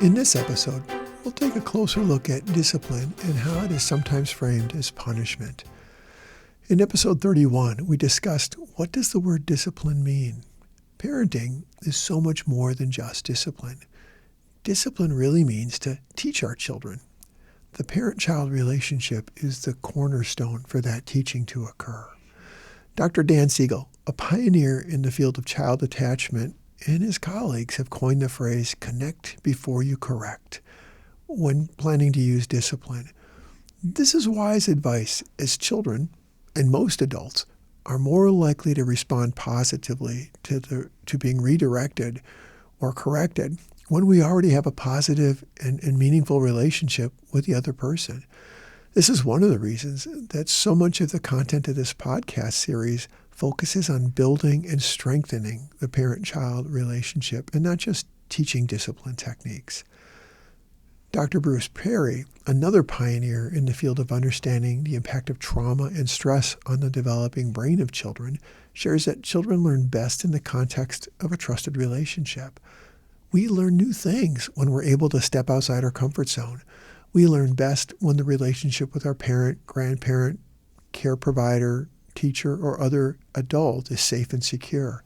In this episode, we'll take a closer look at discipline and how it is sometimes framed as punishment. In episode 31, we discussed what does the word discipline mean? Parenting is so much more than just discipline. Discipline really means to teach our children. The parent-child relationship is the cornerstone for that teaching to occur. Dr. Dan Siegel, a pioneer in the field of child attachment, and his colleagues have coined the phrase, connect before you correct, when planning to use discipline. This is wise advice, as children, and most adults, are more likely to respond positively to being redirected or corrected when we already have a positive and meaningful relationship with the other person. This is one of the reasons that so much of the content of this podcast series focuses on building and strengthening the parent-child relationship and not just teaching discipline techniques. Dr. Bruce Perry, another pioneer in the field of understanding the impact of trauma and stress on the developing brain of children, shares that children learn best in the context of a trusted relationship. We learn new things when we're able to step outside our comfort zone. We learn best when the relationship with our parent, grandparent, care provider, teacher, or other adult is safe and secure.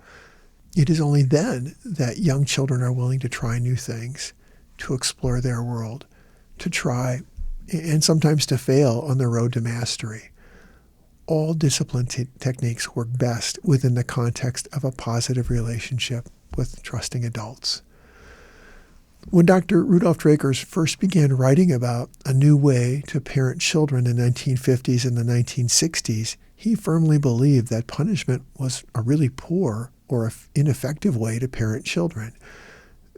It is only then that young children are willing to try new things, to explore their world, to try, and sometimes to fail on the road to mastery. All discipline techniques work best within the context of a positive relationship with trusting adults. When Dr. Rudolf Drakers first began writing about a new way to parent children in the 1950s and the 1960s, he firmly believed that punishment was a really poor or ineffective way to parent children.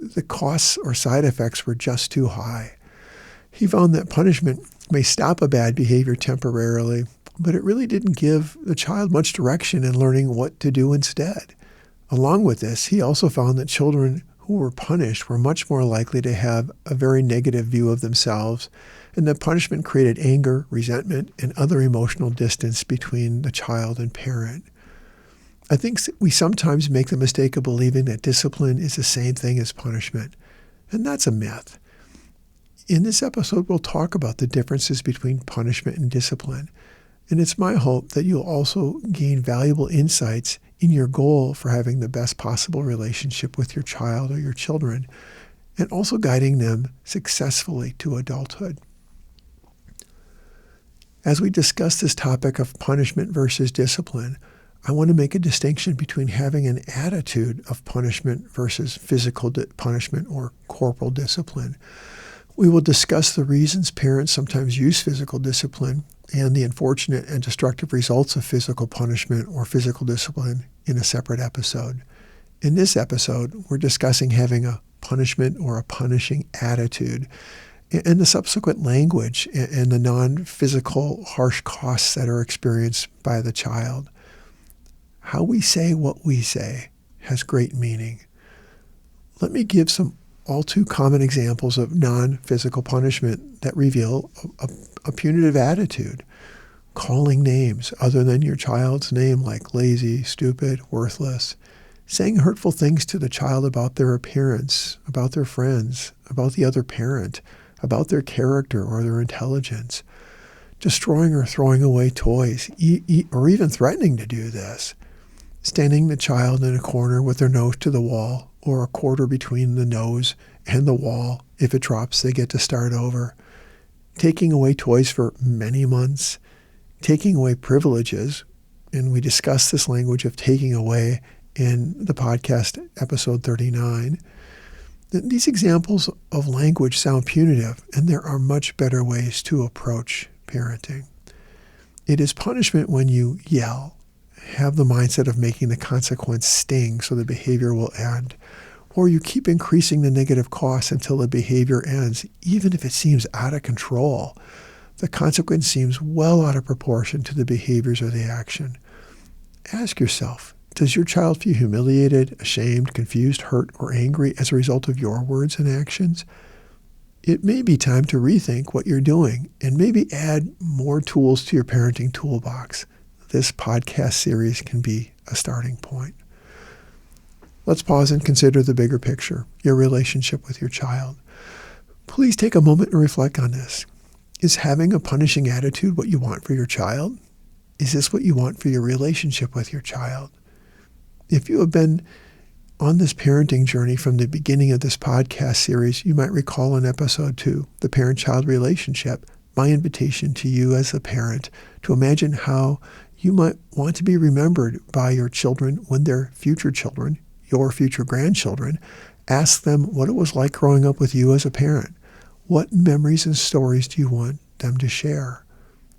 The costs or side effects were just too high. He found that punishment may stop a bad behavior temporarily, but it really didn't give the child much direction in learning what to do instead. Along with this, he also found that children who were punished were much more likely to have a very negative view of themselves, and that punishment created anger, resentment, and other emotional distance between the child and parent. I think we sometimes make the mistake of believing that discipline is the same thing as punishment, and that's a myth. In this episode, we'll talk about the differences between punishment and discipline, and it's my hope that you'll also gain valuable insights in your goal for having the best possible relationship with your child or your children, and also guiding them successfully to adulthood. As we discuss this topic of punishment versus discipline, I want to make a distinction between having an attitude of punishment versus physical punishment or corporal discipline. We will discuss the reasons parents sometimes use physical discipline and the unfortunate and destructive results of physical punishment or physical discipline in a separate episode. In this episode, we're discussing having a punishment or a punishing attitude and the subsequent language and the non-physical harsh costs that are experienced by the child. How we say what we say has great meaning. Let me give some all too common examples of non-physical punishment that reveal a punitive attitude. Calling names other than your child's name, like lazy, stupid, worthless. Saying hurtful things to the child about their appearance, about their friends, about the other parent, about their character or their intelligence. Destroying or throwing away toys, or even threatening to do this. Standing the child in a corner with their nose to the wall, or a quarter between the nose and the wall. If it drops, they get to start over. Taking away toys for many months. Taking away privileges, and we discussed this language of taking away in the podcast episode 39. These examples of language sound punitive, and there are much better ways to approach parenting. It is punishment when you yell, have the mindset of making the consequence sting so the behavior will end, or you keep increasing the negative costs until the behavior ends, even if it seems out of control. The consequence seems well out of proportion to the behaviors or the action. Ask yourself, does your child feel humiliated, ashamed, confused, hurt, or angry as a result of your words and actions? It may be time to rethink what you're doing and maybe add more tools to your parenting toolbox. This podcast series can be a starting point. Let's pause and consider the bigger picture, your relationship with your child. Please take a moment and reflect on this. Is having a punishing attitude what you want for your child? Is this what you want for your relationship with your child? If you have been on this parenting journey from the beginning of this podcast series, you might recall in episode 2, the parent-child relationship, my invitation to you as a parent to imagine how you might want to be remembered by your children when they're future children, your future grandchildren. Ask them what it was like growing up with you as a parent. What memories and stories do you want them to share?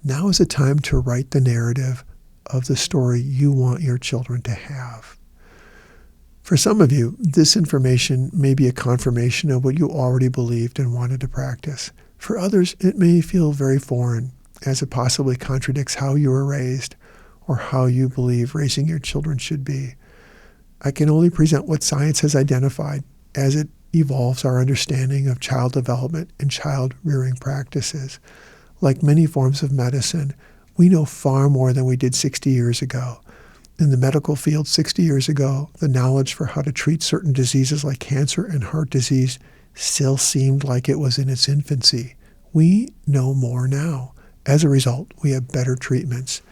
Now is the time to write the narrative of the story you want your children to have. For some of you, this information may be a confirmation of what you already believed and wanted to practice. For others, it may feel very foreign, as it possibly contradicts how you were raised or how you believe raising your children should be. I can only present what science has identified as it evolves our understanding of child development and child rearing practices. Like many forms of medicine, we know far more than we did 60 years ago. In the medical field 60 years ago, the knowledge for how to treat certain diseases like cancer and heart disease still seemed like it was in its infancy. We know more now. As a result, we have better treatments.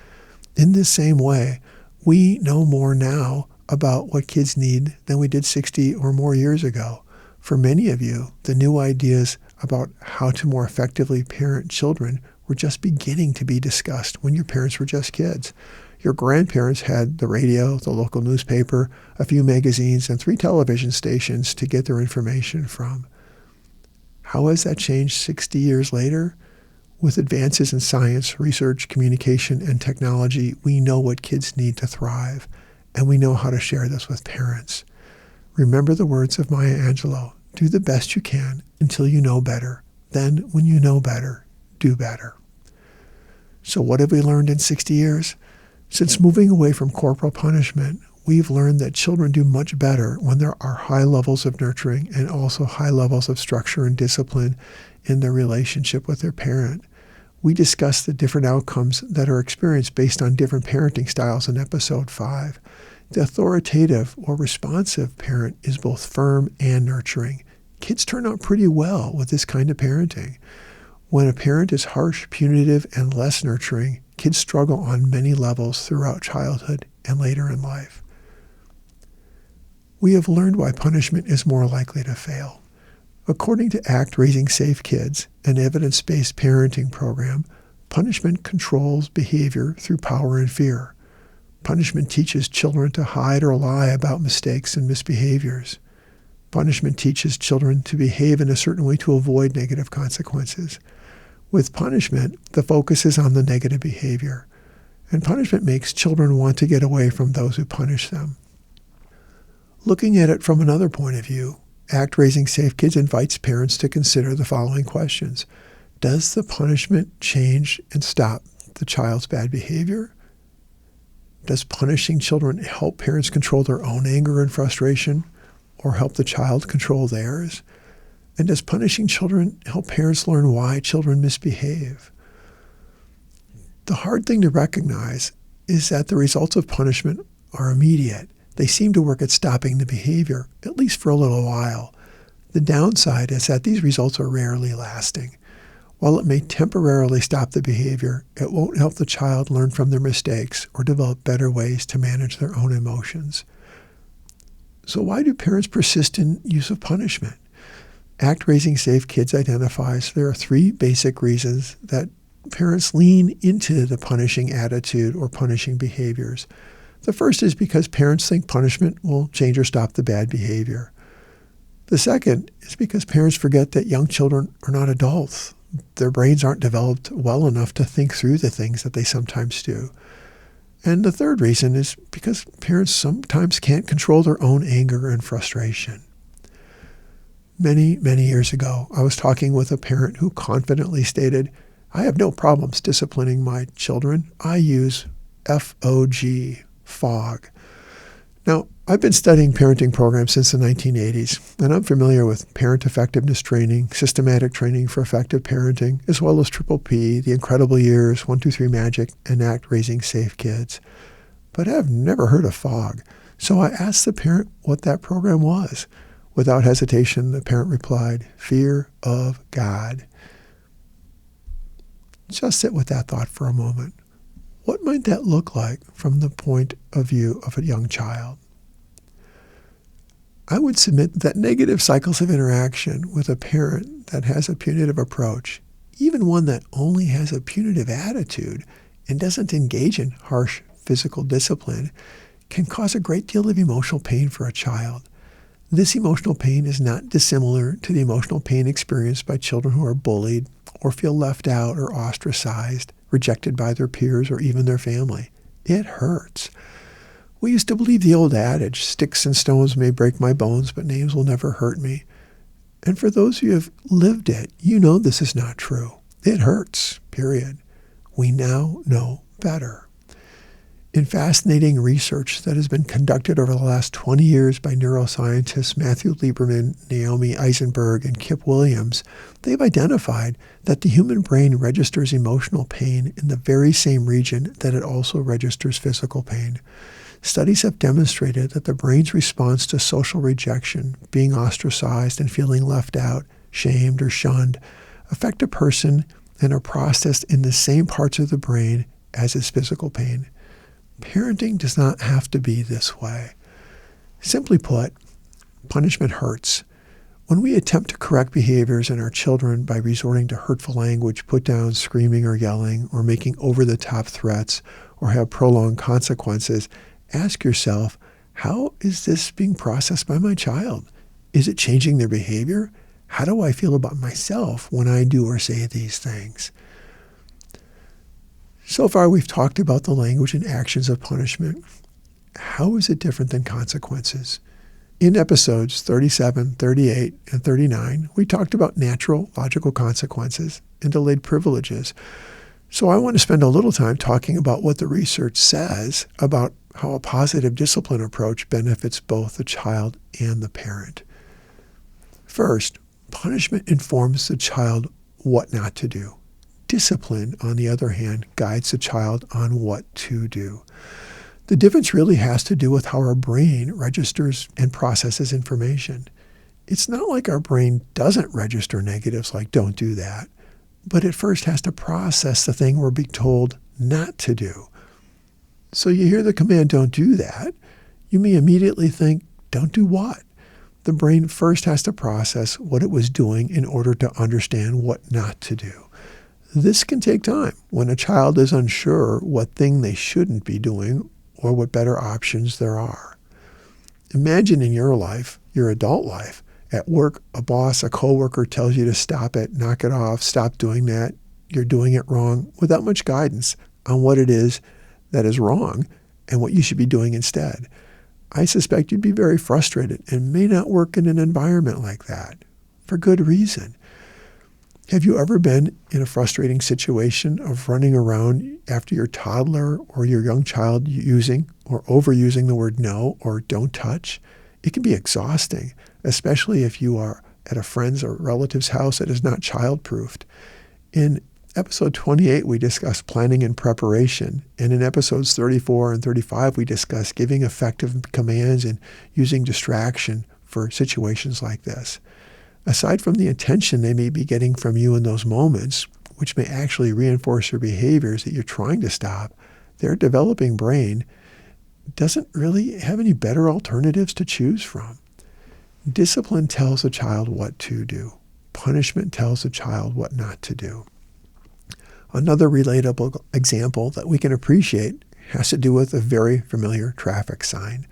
In this same way, we know more now about what kids need than we did 60 or more years ago. For many of you, the new ideas about how to more effectively parent children were just beginning to be discussed when your parents were just kids. Your grandparents had the radio, the local newspaper, a few magazines, and 3 television stations to get their information from. How has that changed 60 years later? With advances in science, research, communication, and technology, we know what kids need to thrive, and we know how to share this with parents. Remember the words of Maya Angelou, do the best you can until you know better. Then, when you know better, do better. So what have we learned in 60 years? Since moving away from corporal punishment, we've learned that children do much better when there are high levels of nurturing and also high levels of structure and discipline in their relationship with their parent. We discussed the different outcomes that are experienced based on different parenting styles in episode 5. The authoritative or responsive parent is both firm and nurturing. Kids turn out pretty well with this kind of parenting. When a parent is harsh, punitive, and less nurturing, kids struggle on many levels throughout childhood and later in life. We have learned why punishment is more likely to fail. According to ACT Raising Safe Kids, an evidence-based parenting program, punishment controls behavior through power and fear. Punishment teaches children to hide or lie about mistakes and misbehaviors. Punishment teaches children to behave in a certain way to avoid negative consequences. With punishment, the focus is on the negative behavior, and punishment makes children want to get away from those who punish them. Looking at it from another point of view, ACT Raising Safe Kids invites parents to consider the following questions. Does the punishment change and stop the child's bad behavior? Does punishing children help parents control their own anger and frustration, or help the child control theirs? And does punishing children help parents learn why children misbehave? The hard thing to recognize is that the results of punishment are immediate. They seem to work at stopping the behavior, at least for a little while. The downside is that these results are rarely lasting. While it may temporarily stop the behavior, it won't help the child learn from their mistakes or develop better ways to manage their own emotions. So why do parents persist in use of punishment? ACT Raising Safe Kids identifies there are 3 basic reasons that parents lean into the punishing attitude or punishing behaviors. The first is because parents think punishment will change or stop the bad behavior. The second is because parents forget that young children are not adults. Their brains aren't developed well enough to think through the things that they sometimes do. And the third reason is because parents sometimes can't control their own anger and frustration. Many, many years ago, I was talking with a parent who confidently stated, I have no problems disciplining my children. I use FOG, FOG. Now, I've been studying parenting programs since the 1980s, and I'm familiar with parent effectiveness training, systematic training for effective parenting, as well as Triple P, The Incredible Years, 1, 2, 3 Magic, and ACT Raising Safe Kids. But I've never heard of FOG. So I asked the parent what that program was. Without hesitation, the parent replied, "Fear of God." Just sit with that thought for a moment. What might that look like from the point of view of a young child? I would submit that negative cycles of interaction with a parent that has a punitive approach, even one that only has a punitive attitude and doesn't engage in harsh physical discipline, can cause a great deal of emotional pain for a child. This emotional pain is not dissimilar to the emotional pain experienced by children who are bullied or feel left out or ostracized, rejected by their peers or even their family. It hurts. We used to believe the old adage, "Sticks and stones may break my bones, but names will never hurt me." And for those of you who have lived it, you know this is not true. It hurts, period. We now know better. In fascinating research that has been conducted over the last 20 years by neuroscientists Matthew Lieberman, Naomi Eisenberg, and Kip Williams, they've identified that the human brain registers emotional pain in the very same region that it also registers physical pain. Studies have demonstrated that the brain's response to social rejection, being ostracized and feeling left out, shamed, or shunned, affect a person and are processed in the same parts of the brain as is physical pain. Parenting does not have to be this way. Simply put, punishment hurts. When we attempt to correct behaviors in our children by resorting to hurtful language, put down, screaming or yelling, or making over-the-top threats, or have prolonged consequences, ask yourself, how is this being processed by my child? Is it changing their behavior? How do I feel about myself when I do or say these things? So far, we've talked about the language and actions of punishment. How is it different than consequences? In episodes 37, 38, and 39, we talked about natural, logical consequences and delayed privileges. So I want to spend a little time talking about what the research says about how a positive discipline approach benefits both the child and the parent. First, punishment informs the child what not to do. Discipline, on the other hand, guides the child on what to do. The difference really has to do with how our brain registers and processes information. It's not like our brain doesn't register negatives like "don't do that," but it first has to process the thing we're being told not to do. So you hear the command, "don't do that," you may immediately think, "don't do what?" The brain first has to process what it was doing in order to understand what not to do. This can take time when a child is unsure what thing they shouldn't be doing or what better options there are. Imagine in your life, your adult life, at work, a boss, a coworker tells you to stop it, knock it off, stop doing that. You're doing it wrong without much guidance on what it is that is wrong and what you should be doing instead. I suspect you'd be very frustrated and may not work in an environment like that for good reason. Have you ever been in a frustrating situation of running around after your toddler or your young child using or overusing the word no or don't touch? It can be exhausting, especially if you are at a friend's or relative's house that is not child-proofed. In episode 28, we discussed planning and preparation. And in episodes 34 and 35, we discussed giving effective commands and using distraction for situations like this. Aside from the attention they may be getting from you in those moments, which may actually reinforce your behaviors that you're trying to stop, their developing brain doesn't really have any better alternatives to choose from. Discipline tells a child what to do. Punishment tells a child what not to do. Another relatable example that we can appreciate has to do with a very familiar traffic sign.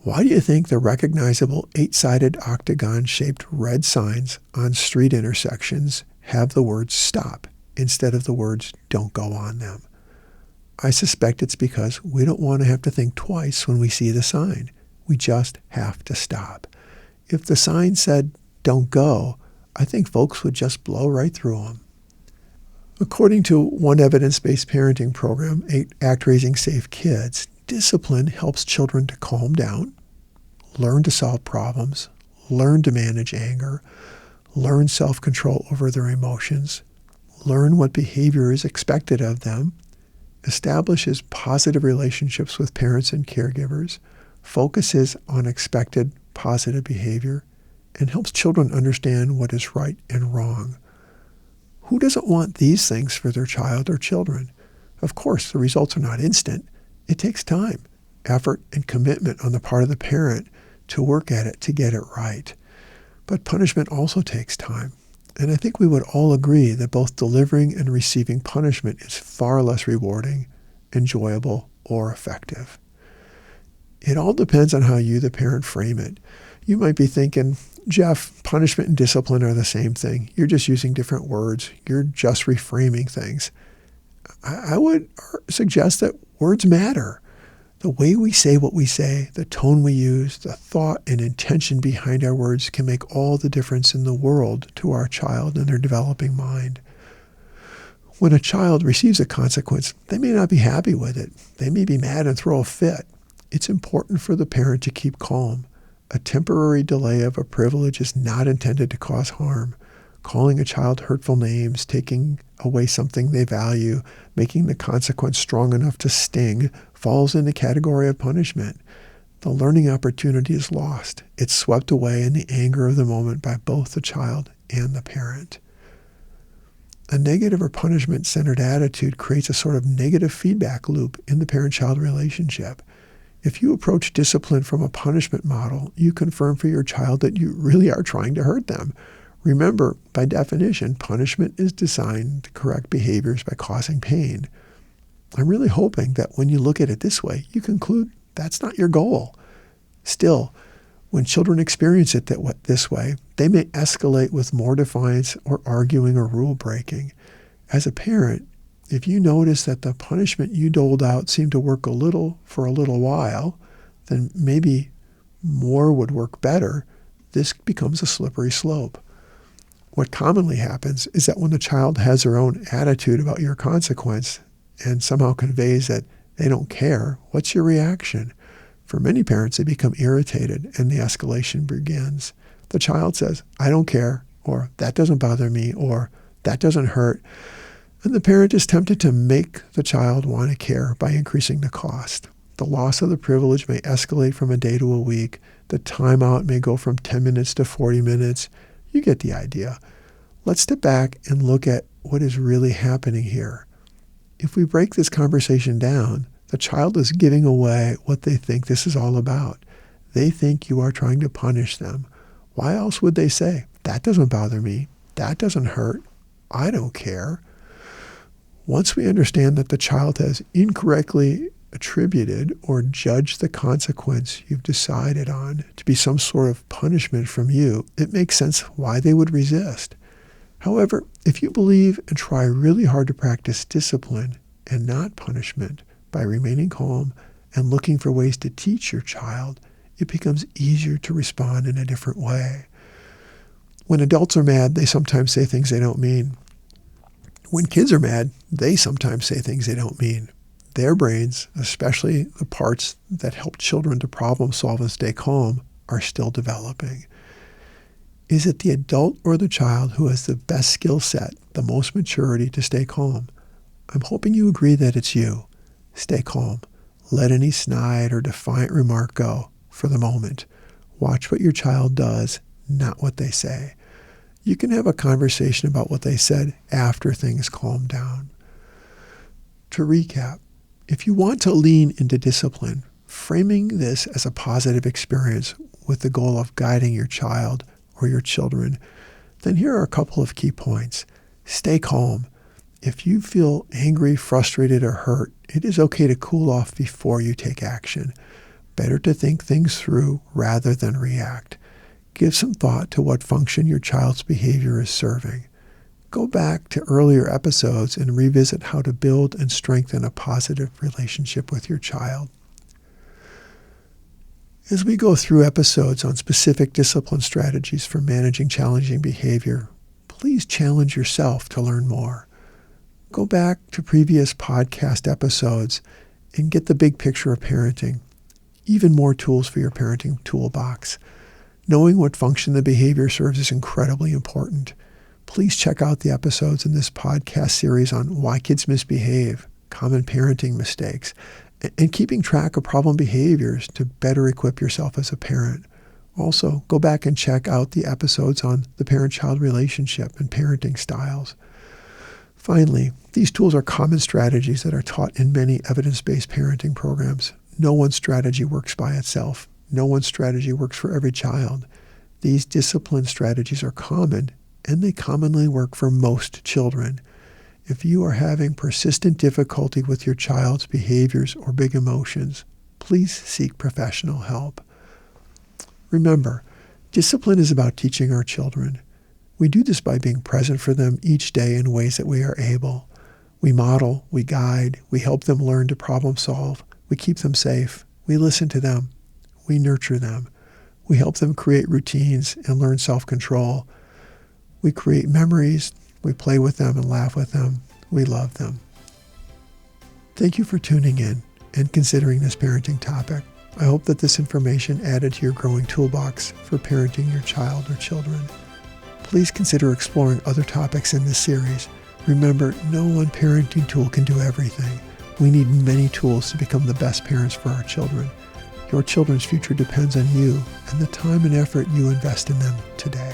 Why do you think the recognizable 8-sided octagon-shaped red signs on street intersections have the words "stop" instead of the words "don't go" on them? I suspect it's because we don't want to have to think twice when we see the sign. We just have to stop. If the sign said "don't go," I think folks would just blow right through them. According to one evidence-based parenting program, Act Raising Safe Kids, discipline helps children to calm down, learn to solve problems, learn to manage anger, learn self-control over their emotions, learn what behavior is expected of them, establishes positive relationships with parents and caregivers, focuses on expected positive behavior, and helps children understand what is right and wrong. Who doesn't want these things for their child or children? Of course, the results are not instant. It takes time, effort, and commitment on the part of the parent to work at it to get it right. But punishment also takes time. And I think we would all agree that both delivering and receiving punishment is far less rewarding, enjoyable, or effective. It all depends on how you, the parent, frame it. You might be thinking, Jeff, punishment and discipline are the same thing. You're just using different words. You're just reframing things. I would suggest that words matter. The way we say what we say, the tone we use, the thought and intention behind our words can make all the difference in the world to our child and their developing mind. When a child receives a consequence, they may not be happy with it. They may be mad and throw a fit. It's important for the parent to keep calm. A temporary delay of a privilege is not intended to cause harm. Calling a child hurtful names, taking away something they value, making the consequence strong enough to sting, falls in the category of punishment. The learning opportunity is lost. It's swept away in the anger of the moment by both the child and the parent. A negative or punishment-centered attitude creates a sort of negative feedback loop in the parent-child relationship. If you approach discipline from a punishment model, you confirm for your child that you really are trying to hurt them. Remember, by definition, punishment is designed to correct behaviors by causing pain. I'm really hoping that when you look at it this way, you conclude that's not your goal. Still, when children experience it this way, they may escalate with more defiance or arguing or rule breaking. As a parent, if you notice that the punishment you doled out seemed to work for a little while, then maybe more would work better. This becomes a slippery slope. What commonly happens is that when the child has their own attitude about your consequence and somehow conveys that they don't care, what's your reaction? For many parents, they become irritated and the escalation begins. The child says, I don't care, or that doesn't bother me, or that doesn't hurt. And the parent is tempted to make the child want to care by increasing the cost. The loss of the privilege may escalate from a day to a week. The timeout may go from 10 minutes to 40 minutes. You get the idea. Let's step back and look at what is really happening here. If we break this conversation down, the child is giving away what they think this is all about. They think you are trying to punish them. Why else would they say, that doesn't bother me, that doesn't hurt, I don't care? Once we understand that the child has incorrectly attributed or judged the consequence you've decided on to be some sort of punishment from you, it makes sense why they would resist. However, if you believe and try really hard to practice discipline and not punishment by remaining calm and looking for ways to teach your child, it becomes easier to respond in a different way. When adults are mad, they sometimes say things they don't mean. When kids are mad, they sometimes say things they don't mean. Their brains, especially the parts that help children to problem solve and stay calm, are still developing. Is it the adult or the child who has the best skill set, the most maturity to stay calm? I'm hoping you agree that it's you. Stay calm. Let any snide or defiant remark go for the moment. Watch what your child does, not what they say. You can have a conversation about what they said after things calm down. To recap, if you want to lean into discipline, framing this as a positive experience with the goal of guiding your child or your children, then here are a couple of key points. Stay calm. If you feel angry, frustrated, or hurt, it is okay to cool off before you take action. Better to think things through rather than react. Give some thought to what function your child's behavior is serving. Go back to earlier episodes and revisit how to build and strengthen a positive relationship with your child. As we go through episodes on specific discipline strategies for managing challenging behavior, please challenge yourself to learn more. Go back to previous podcast episodes and get the big picture of parenting, even more tools for your parenting toolbox. Knowing what function the behavior serves is incredibly important. Please check out the episodes in this podcast series on why kids misbehave, common parenting mistakes, and keeping track of problem behaviors to better equip yourself as a parent. Also, go back and check out the episodes on the parent-child relationship and parenting styles. Finally, these tools are common strategies that are taught in many evidence-based parenting programs. No one strategy works by itself. No one strategy works for every child. These discipline strategies are common, and they commonly work for most children. If you are having persistent difficulty with your child's behaviors or big emotions, please seek professional help. Remember, discipline is about teaching our children. We do this by being present for them each day in ways that we are able. We model, we guide, we help them learn to problem solve, we keep them safe, we listen to them, we nurture them, we help them create routines and learn self-control. We create memories, we play with them and laugh with them, we love them. Thank you for tuning in and considering this parenting topic. I hope that this information added to your growing toolbox for parenting your child or children. Please consider exploring other topics in this series. Remember, no one parenting tool can do everything. We need many tools to become the best parents for our children. Your children's future depends on you and the time and effort you invest in them today.